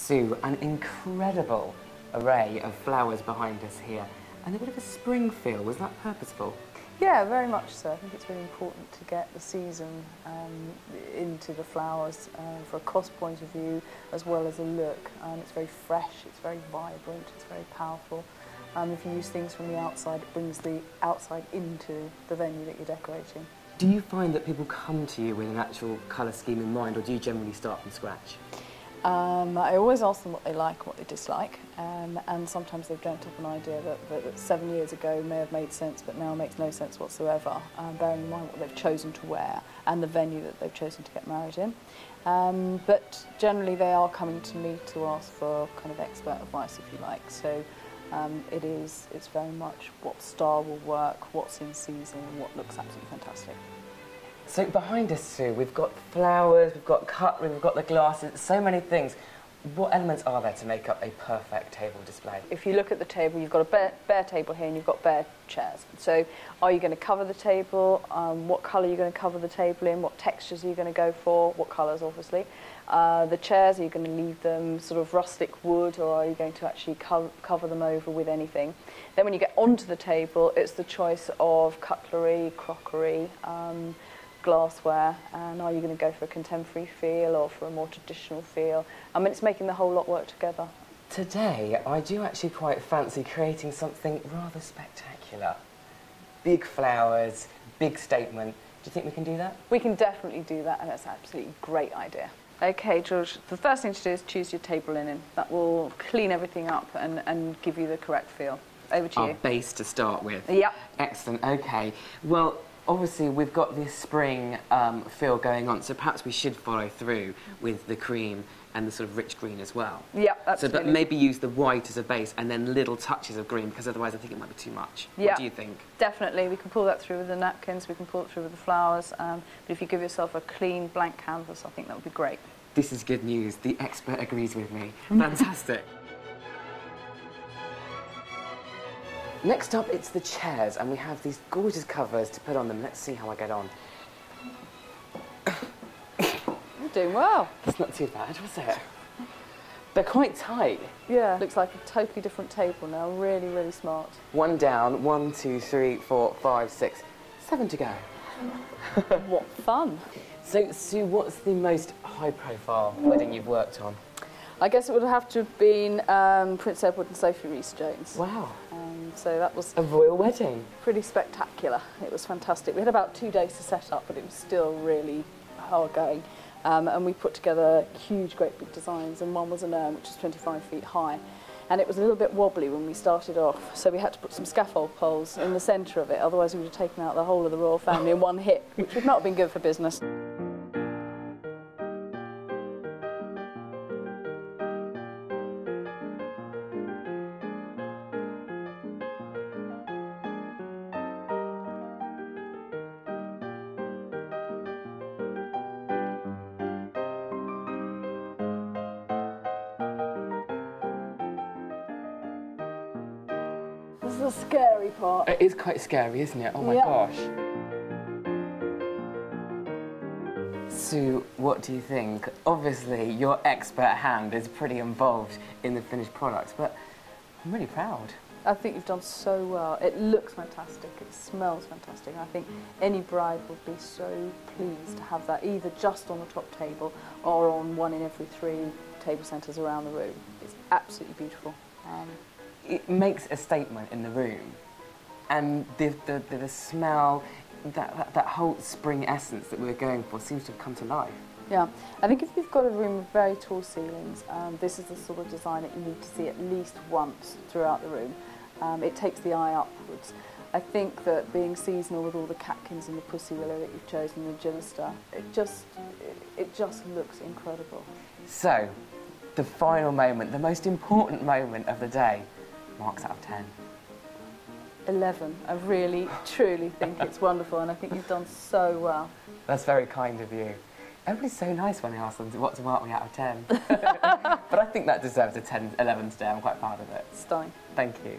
Sue, an incredible array of flowers behind us here, and a bit of a spring feel. Was that purposeful? Yeah, very much so. I think it's really important to get the season into the flowers for a cost point of view as well as a look. It's very fresh, it's very vibrant, it's very powerful. If you use things from the outside, it brings the outside into the venue that you're decorating. Do you find that people come to you with an actual colour scheme in mind, or do you generally start from scratch? I always ask them what they like and what they dislike, and sometimes they've dreamt up an idea that 7 years ago may have made sense but now makes no sense whatsoever, bearing in mind what they've chosen to wear and the venue that they've chosen to get married in. But generally they are coming to me to ask for kind of expert advice, if you like. So it's very much what style will work, what's in season, and what looks absolutely fantastic. So behind us, Sue, we've got flowers, we've got cutlery, we've got the glasses, so many things. What elements are there to make up a perfect table display? If you look at the table, you've got a bare table here and you've got bare chairs. So are you going to cover the table? What colour are you going to cover the table in? What textures are you going to go for? What colours, obviously? The chairs, are you going to leave them sort of rustic wood, or are you going to actually cover them over with anything? Then when you get onto the table, it's the choice of cutlery, crockery, glassware, and are you going to go for a contemporary feel or for a more traditional feel? I mean, it's making the whole lot work together. Today, I do actually quite fancy creating something rather spectacular. Big flowers, big statement. Do you think we can do that? We can definitely do that, and that's an absolutely great idea. Okay, George, the first thing to do is choose your table linen. That will clean everything up and give you the correct feel. Over to you. Our base to start with. Yep. Excellent, okay. Well, obviously we've got this spring feel going on, so perhaps we should follow through with the cream and the sort of rich green as well. Yeah, absolutely. So, but maybe use the white as a base and then little touches of green, because otherwise I think it might be too much. Yeah. What do you think? Definitely, we can pull that through with the napkins, we can pull it through with the flowers, but if you give yourself a clean blank canvas, I think that would be great. This is good news. The expert agrees with me. Fantastic. Next up, it's the chairs, and we have these gorgeous covers to put on them. Let's see how I get on. You're doing well. It's not too bad, was it? They're quite tight. Yeah, looks like a totally different table now. Really, really smart. One down, 1, 2, 3, 4, 5, 6, 7 to go. What fun. So, Sue, what's the most high-profile wedding you've worked on? I guess it would have to have been Prince Edward and Sophie Rhys-Jones. Wow. So that was a royal wedding. Pretty spectacular. It was fantastic. We had about 2 days to set up, but it was still really hard going. And we put together huge, great big designs, and one was an urn, which is 25 feet high. And it was a little bit wobbly when we started off, so we had to put some scaffold poles in the centre of it, otherwise we would have taken out the whole of the royal family in one hit, which would not have been good for business. This is the scary part. It is quite scary, isn't it? Oh my gosh. Sue, what do you think? Obviously, your expert hand is pretty involved in the finished product, but I'm really proud. I think you've done so well. It looks fantastic, it smells fantastic. I think any bride would be so pleased to have that either just on the top table or on one in every 3 table centres around the room. It's absolutely beautiful. It makes a statement in the room, and the smell, that whole spring essence that we're going for seems to have come to life. Yeah, I think if you've got a room with very tall ceilings, this is the sort of design that you need to see at least once throughout the room. It takes the eye upwards. I think that being seasonal with all the catkins and the pussy willow that you've chosen, the gilyster, it just looks incredible. So, the final moment, the most important moment of the day, marks out of 10. 11. I really, truly think it's wonderful, and I think you've done so well. That's very kind of you. Everybody's so nice when I ask them what to mark me out of 10. But I think that deserves a 10, 11 today. I'm quite proud of it. Stunning. Thank you.